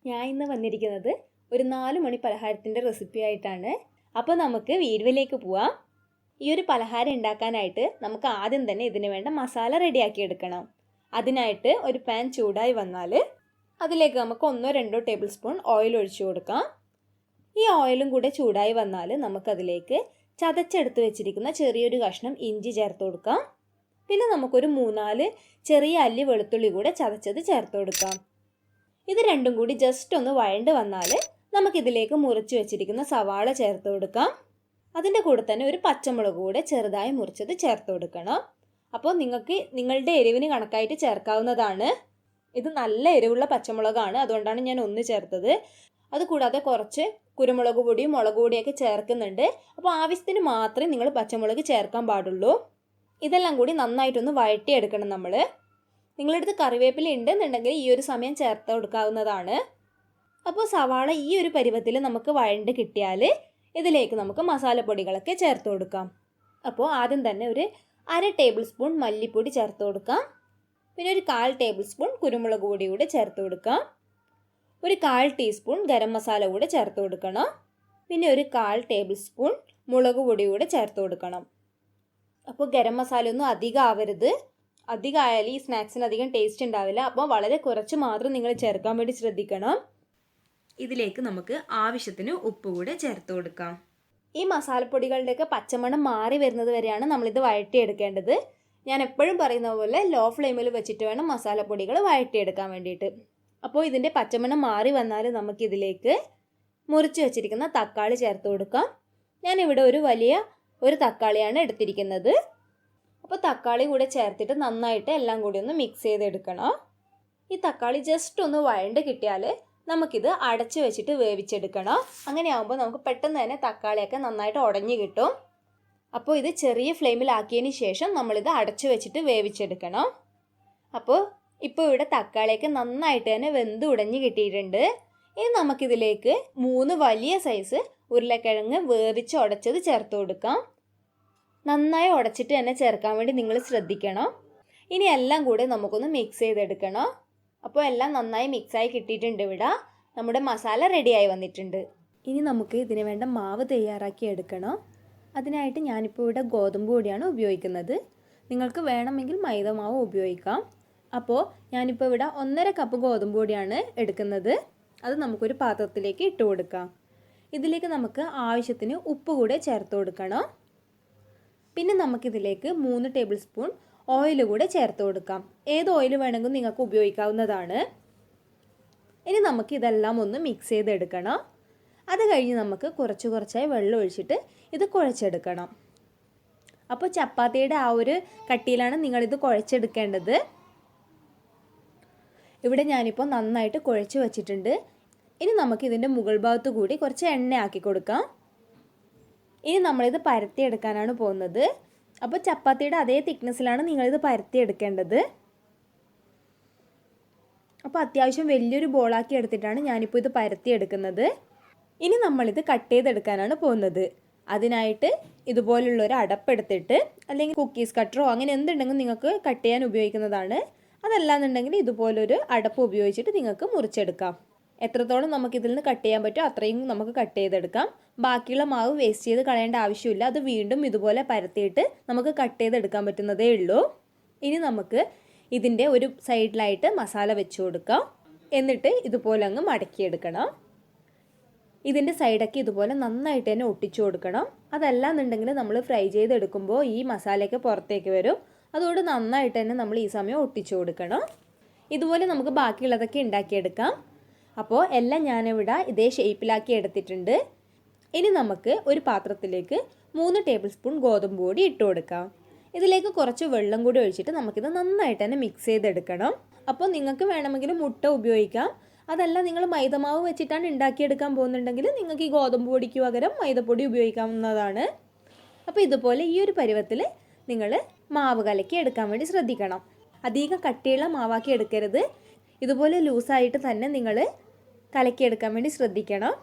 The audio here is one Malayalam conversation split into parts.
ഞാൻ ഇന്ന് വന്നിരിക്കുന്നത് ഒരു 4 മണി പലഹാരത്തിൻ്റെ റെസിപ്പി ആയിട്ടാണ്. അപ്പോൾ നമുക്ക് വീഡിയോയിലേക്ക് പോവാം. ഈ ഒരു പലഹാരം ഉണ്ടാക്കാനായിട്ട് നമുക്ക് ആദ്യം തന്നെ ഇതിന് വേണ്ട മസാല റെഡിയാക്കി എടുക്കണം. അതിനായിട്ട് ഒരു പാൻ ചൂടായി വന്നാൽ അതിലേക്ക് നമുക്ക് 1-2 ടേബിൾ സ്പൂൺ ഓയിൽ ഒഴിച്ചു കൊടുക്കാം. ഈ ഓയിലും കൂടെ ചൂടായി വന്നാൽ നമുക്കതിലേക്ക് ചതച്ചെടുത്ത് വെച്ചിരിക്കുന്ന ചെറിയൊരു കഷ്ണം ഇഞ്ചി ചേർത്ത് കൊടുക്കാം. പിന്നെ നമുക്കൊരു 3-4 ചെറിയ അല്ലി വെളുത്തുള്ളി കൂടെ ചതച്ചത് ചേർത്ത് കൊടുക്കാം. ഇത് രണ്ടും കൂടി ജസ്റ്റ് ഒന്ന് വഴണ്ട് വന്നാൽ നമുക്കിതിലേക്ക് മുറിച്ച് വെച്ചിരിക്കുന്ന സവാള ചേർത്ത് കൊടുക്കാം. അതിൻ്റെ കൂടെ തന്നെ ഒരു പച്ചമുളക് കൂടെ ചെറുതായി മുറിച്ചത് ചേർത്ത് കൊടുക്കണം. അപ്പോൾ നിങ്ങൾക്ക് നിങ്ങളുടെ എരിവിന് കണക്കായിട്ട് ചേർക്കാവുന്നതാണ്. ഇത് നല്ല എരിവുള്ള പച്ചമുളകാണ്, അതുകൊണ്ടാണ് ഞാൻ 1 ചേർത്തത്. അതുകൂടാതെ കുറച്ച് കുരുമുളക് പൊടിയും മുളക് പൊടിയൊക്കെ ചേർക്കുന്നുണ്ട്. അപ്പോൾ ആവശ്യത്തിന് മാത്രമേ നിങ്ങൾ പച്ചമുളക് ചേർക്കാൻ പാടുള്ളൂ. ഇതെല്ലാം കൂടി നന്നായിട്ടൊന്ന് വഴറ്റിയെടുക്കണം. നിങ്ങളുടെ അടുത്ത് കറിവേപ്പില ഉണ്ടെന്നുണ്ടെങ്കിൽ ഈ ഒരു സമയം ചേർത്ത് കൊടുക്കാവുന്നതാണ്. അപ്പോൾ സവാള ഈ ഒരു പരുവത്തിൽ നമുക്ക് വഴണ്ട് കിട്ടിയാൽ ഇതിലേക്ക് നമുക്ക് മസാലപ്പൊടികളൊക്കെ ചേർത്ത് കൊടുക്കാം. അപ്പോൾ ആദ്യം തന്നെ ഒരു 1/2 ടേബിൾ സ്പൂൺ മല്ലിപ്പൊടി ചേർത്ത് കൊടുക്കാം. പിന്നെ ഒരു 1/4 ടേബിൾ സ്പൂൺ കുരുമുളക് പൊടി കൂടെ ചേർത്ത് കൊടുക്കാം. ഒരു 1/4 ടീസ്പൂൺ ഗരം മസാല കൂടെ ചേർത്ത് കൊടുക്കണം. പിന്നെ ഒരു 1/4 ടേബിൾ സ്പൂൺ മുളക് പൊടി കൂടെ ചേർത്ത് കൊടുക്കണം. അപ്പോൾ ഗരം മസാല ഒന്നും അധികം ആവരുത്. അധികമായാലും ഈ സ്നാക്സിന് അധികം ടേസ്റ്റ് ഉണ്ടാവില്ല. അപ്പോൾ വളരെ കുറച്ച് മാത്രം നിങ്ങൾ ചേർക്കാൻ വേണ്ടി ശ്രദ്ധിക്കണം. ഇതിലേക്ക് നമുക്ക് ആവശ്യത്തിന് ഉപ്പ് കൂടെ ചേർത്ത് കൊടുക്കാം. ഈ മസാലപ്പൊടികളുടെയൊക്കെ പച്ചമണം മാറി വരുന്നത് വരെയാണ് നമ്മളിത് വഴറ്റിയെടുക്കേണ്ടത്. ഞാൻ എപ്പോഴും പറയുന്ന പോലെ ലോ ഫ്ലെയിമിൽ വെച്ചിട്ട് വേണം മസാലപ്പൊടികൾ വഴറ്റിയെടുക്കാൻ വേണ്ടിയിട്ട്. അപ്പോൾ ഇതിൻ്റെ പച്ചമണം മാറി വന്നാൽ നമുക്കിതിലേക്ക് മുറിച്ച് വെച്ചിരിക്കുന്ന തക്കാളി ചേർത്ത് കൊടുക്കാം. ഞാനിവിടെ ഒരു വലിയ തക്കാളിയാണ് എടുത്തിരിക്കുന്നത്. അപ്പോൾ തക്കാളി കൂടെ ചേർത്തിട്ട് നന്നായിട്ട് എല്ലാം കൂടി ഒന്ന് മിക്സ് ചെയ്തെടുക്കണം. ഈ തക്കാളി ജസ്റ്റ് ഒന്ന് വഴണ്ട് കിട്ടിയാൽ നമുക്കിത് അടച്ച് വെച്ചിട്ട് വേവിച്ചെടുക്കണം. അങ്ങനെയാകുമ്പോൾ നമുക്ക് പെട്ടെന്ന് തന്നെ തക്കാളിയൊക്കെ നന്നായിട്ട് ഉടഞ്ഞ് കിട്ടും. അപ്പോൾ ഇത് ചെറിയ ഫ്ലെയിമിലാക്കിയതിന് ശേഷം നമ്മളിത് അടച്ച് വെച്ചിട്ട് വേവിച്ചെടുക്കണം. അപ്പോൾ ഇപ്പോൾ ഇവിടെ തക്കാളിയൊക്കെ നന്നായിട്ട് തന്നെ വെന്ത് ഉടഞ്ഞ് കിട്ടിയിട്ടുണ്ട്. ഇനി നമുക്കിതിലേക്ക് 3 വലിയ സൈസ് ഉരുളക്കിഴങ്ങ് വേവിച്ച് ഉടച്ചത് ചേർത്ത് കൊടുക്കാം. നന്നായി ഉടച്ചിട്ട് തന്നെ ചേർക്കാൻ വേണ്ടി നിങ്ങൾ ശ്രദ്ധിക്കണം. ഇനി എല്ലാം കൂടെ നമുക്കൊന്ന് മിക്സ് ചെയ്തെടുക്കണം. അപ്പോൾ എല്ലാം നന്നായി മിക്സായി കിട്ടിയിട്ടുണ്ട്. ഇവിടെ നമ്മുടെ മസാല റെഡിയായി വന്നിട്ടുണ്ട്. ഇനി നമുക്ക് ഇതിന് വേണ്ട മാവ് തയ്യാറാക്കി എടുക്കണം. അതിനായിട്ട് ഞാനിപ്പോൾ ഇവിടെ ഗോതമ്പ് പൊടിയാണ് ഉപയോഗിക്കുന്നത്. നിങ്ങൾക്ക് വേണമെങ്കിൽ മൈദ മാവ് ഉപയോഗിക്കാം. അപ്പോൾ ഞാനിപ്പോൾ ഇവിടെ 1.5 കപ്പ് ഗോതമ്പ് പൊടിയാണ് എടുക്കുന്നത്. അത് നമുക്കൊരു പാത്രത്തിലേക്ക് ഇട്ട് കൊടുക്കാം. ഇതിലേക്ക് നമുക്ക് ആവശ്യത്തിന് ഉപ്പ് കൂടെ ചേർത്ത് കൊടുക്കണം. പിന്നെ നമുക്കിതിലേക്ക് 3 ടേബിൾ സ്പൂൺ ഓയിൽ കൂടെ ചേർത്ത് കൊടുക്കാം. ഏത് ഓയിൽ വേണമെങ്കിലും നിങ്ങൾക്ക് ഉപയോഗിക്കാവുന്നതാണ്. ഇനി നമുക്കിതെല്ലാം ഒന്ന് മിക്സ് ചെയ്തെടുക്കണം. അത് കഴിഞ്ഞ് നമുക്ക് കുറച്ചായി വെള്ളം ഒഴിച്ചിട്ട് ഇത് കുഴച്ചെടുക്കണം. അപ്പോൾ ചപ്പാത്തിയുടെ ആ ഒരു കട്ടിയിലാണ് നിങ്ങളിത് കുഴച്ചെടുക്കേണ്ടത്. ഇവിടെ ഞാനിപ്പോൾ നന്നായിട്ട് കുഴച്ച് വെച്ചിട്ടുണ്ട്. ഇനി നമുക്കിതിൻ്റെ മുകൾ ഭാഗത്ത് കൂടി കുറച്ച് എണ്ണ ആക്കി കൊടുക്കാം. ഇനി നമ്മളിത് പരത്തിയെടുക്കാനാണ് പോകുന്നത്. അപ്പോൾ ചപ്പാത്തിയുടെ അതേ തിക്നെസ്സിലാണ് നിങ്ങളിത് പരത്തിയെടുക്കേണ്ടത്. അപ്പോൾ അത്യാവശ്യം വലിയൊരു ബോളാക്കി എടുത്തിട്ടാണ് ഞാനിപ്പോൾ ഇത് പരത്തിയെടുക്കുന്നത്. ഇനി നമ്മളിത് കട്ട് ചെയ്തെടുക്കാനാണ് പോകുന്നത്. അതിനായിട്ട് ഇതുപോലുള്ളൊരു അടപ്പെടുത്തിട്ട് അല്ലെങ്കിൽ കുക്കീസ് കട്ടറോ അങ്ങനെ എന്തുണ്ടെങ്കിലും നിങ്ങൾക്ക് കട്ട് ചെയ്യാൻ ഉപയോഗിക്കുന്നതാണ്. അതല്ലാന്നുണ്ടെങ്കിൽ ഇതുപോലൊരു അടപ്പ് ഉപയോഗിച്ചിട്ട് നിങ്ങൾക്ക് മുറിച്ചെടുക്കാം. എത്രത്തോളം നമുക്കിതിൽ നിന്ന് കട്ട് ചെയ്യാൻ പറ്റുമോ അത്രയും നമുക്ക് കട്ട് ചെയ്തെടുക്കാം. ബാക്കിയുള്ള മാവ് വേസ്റ്റ് ചെയ്ത് കളയേണ്ട ആവശ്യമില്ല. അത് വീണ്ടും ഇതുപോലെ പരത്തിയിട്ട് നമുക്ക് കട്ട് ചെയ്തെടുക്കാൻ പറ്റുന്നതേ ഉള്ളൂ. ഇനി നമുക്ക് ഇതിൻ്റെ ഒരു സൈഡിലായിട്ട് മസാല വെച്ച് കൊടുക്കാം. എന്നിട്ട് ഇതുപോലെ അങ്ങ് മടക്കിയെടുക്കണം. ഇതിൻ്റെ സൈഡൊക്കെ ഇതുപോലെ നന്നായിട്ട് തന്നെ ഒട്ടിച്ചു കൊടുക്കണം. അതല്ലാന്നുണ്ടെങ്കിൽ നമ്മൾ ഫ്രൈ ചെയ്തെടുക്കുമ്പോൾ ഈ മസാലയൊക്കെ പുറത്തേക്ക് വരും. അതുകൊണ്ട് നന്നായിട്ട് തന്നെ നമ്മൾ ഈ സമയം ഒട്ടിച്ചു കൊടുക്കണം. ഇതുപോലെ നമുക്ക് ബാക്കിയുള്ളതൊക്കെ ഉണ്ടാക്കിയെടുക്കാം. അപ്പോൾ എല്ലാം ഞാനിവിടെ ഇതേ ഷേപ്പിലാക്കി എടുത്തിട്ടുണ്ട്. ഇനി നമുക്ക് ഒരു പാത്രത്തിലേക്ക് 3 ടേബിൾ സ്പൂൺ ഗോതമ്പ് പൊടി ഇട്ട് കൊടുക്കാം. ഇതിലേക്ക് കുറച്ച് വെള്ളം കൂടി ഒഴിച്ചിട്ട് നമുക്കിത് നന്നായിട്ട് തന്നെ മിക്സ് ചെയ്തെടുക്കണം. അപ്പോൾ നിങ്ങൾക്ക് വേണമെങ്കിൽ മുട്ട ഉപയോഗിക്കാം. അതല്ല നിങ്ങൾ മൈദമാവ് വെച്ചിട്ടാണ് ഉണ്ടാക്കിയെടുക്കാൻ പോകുന്നുണ്ടെങ്കിൽ നിങ്ങൾക്ക് ഈ ഗോതമ്പ് പൊടിക്ക് പകരം മൈദപ്പൊടി ഉപയോഗിക്കാവുന്നതാണ്. അപ്പോൾ ഇതുപോലെ ഈ ഒരു പരുവത്തിൽ നിങ്ങൾ മാവ് കലക്കി എടുക്കാൻ വേണ്ടി ശ്രദ്ധിക്കണം. അധികം കട്ടിയുള്ള മാവാക്കി എടുക്കരുത്. ഇതുപോലെ ലൂസായിട്ട് തന്നെ നിങ്ങൾ കലക്കിയെടുക്കാൻ വേണ്ടി ശ്രദ്ധിക്കണം.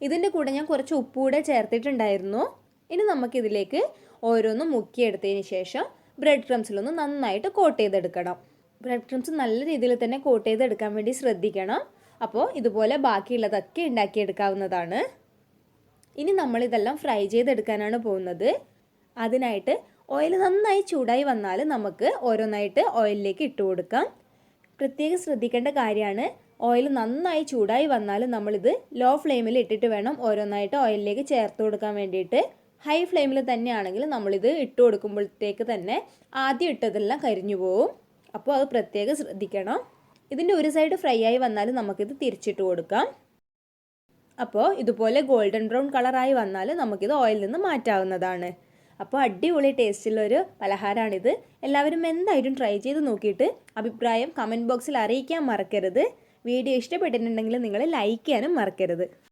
ഇതിൻ്റെ കൂടെ ഞാൻ കുറച്ച് ഉപ്പ് കൂടെ ചേർത്തിട്ടുണ്ടായിരുന്നു. ഇനി നമുക്കിതിലേക്ക് ഓരോന്നും മുക്കിയെടുത്തതിന് ശേഷം ബ്രെഡ് ക്രംസിലൊന്ന് നന്നായിട്ട് കോട്ട് ചെയ്തെടുക്കണം. ബ്രെഡ് ക്രംസ് നല്ല രീതിയിൽ തന്നെ കോട്ട് ചെയ്തെടുക്കാൻ വേണ്ടി ശ്രദ്ധിക്കണം. അപ്പോൾ ഇതുപോലെ ബാക്കിയുള്ളതൊക്കെ ഉണ്ടാക്കിയെടുക്കാവുന്നതാണ്. ഇനി നമ്മളിതെല്ലാം ഫ്രൈ ചെയ്തെടുക്കാനാണ് പോകുന്നത്. അതിനായിട്ട് ഓയിൽ നന്നായി ചൂടായി വന്നാൽ നമുക്ക് ഓരോന്നായിട്ട് ഓയിലിലേക്ക് ഇട്ട് കൊടുക്കാം. പ്രത്യേകം ശ്രദ്ധിക്കേണ്ട കാര്യമാണ്, ഓയിൽ നന്നായി ചൂടായി വന്നാൽ നമ്മളിത് ലോ ഫ്ലെയിമിൽ ഇട്ടിട്ട് വേണം ഓരോന്നായിട്ട് ഓയിലിലേക്ക് ചേർത്ത് കൊടുക്കാൻ വേണ്ടിയിട്ട്. ഹൈ ഫ്ലെയിമിൽ തന്നെയാണെങ്കിൽ നമ്മളിത് ഇട്ട് കൊടുക്കുമ്പോഴത്തേക്ക് തന്നെ ആദ്യം ഇട്ടതെല്ലാം കരിഞ്ഞു പോവും. അപ്പോൾ അത് പ്രത്യേകം ശ്രദ്ധിക്കണം. ഇതിൻ്റെ ഒരു സൈഡ് ഫ്രൈ ആയി വന്നാൽ നമുക്കിത് തിരിച്ചിട്ട് കൊടുക്കാം. അപ്പോൾ ഇതുപോലെ ഗോൾഡൻ ബ്രൗൺ കളറായി വന്നാൽ നമുക്കിത് ഓയിലിൽ നിന്ന് മാറ്റാവുന്നതാണ്. അപ്പോൾ അടിപൊളി ടേസ്റ്റുള്ളൊരു പലഹാരമാണിത്. എല്ലാവരും എന്തായാലും ട്രൈ ചെയ്ത് നോക്കിയിട്ട് അഭിപ്രായം കമൻറ്റ് ബോക്സിൽ അറിയിക്കാൻ മറക്കരുത്. വീഡിയോ ഇഷ്ടപ്പെട്ടിട്ടുണ്ടെങ്കിൽ നിങ്ങൾ ലൈക്ക് ചെയ്യാനും മറക്കരുത്.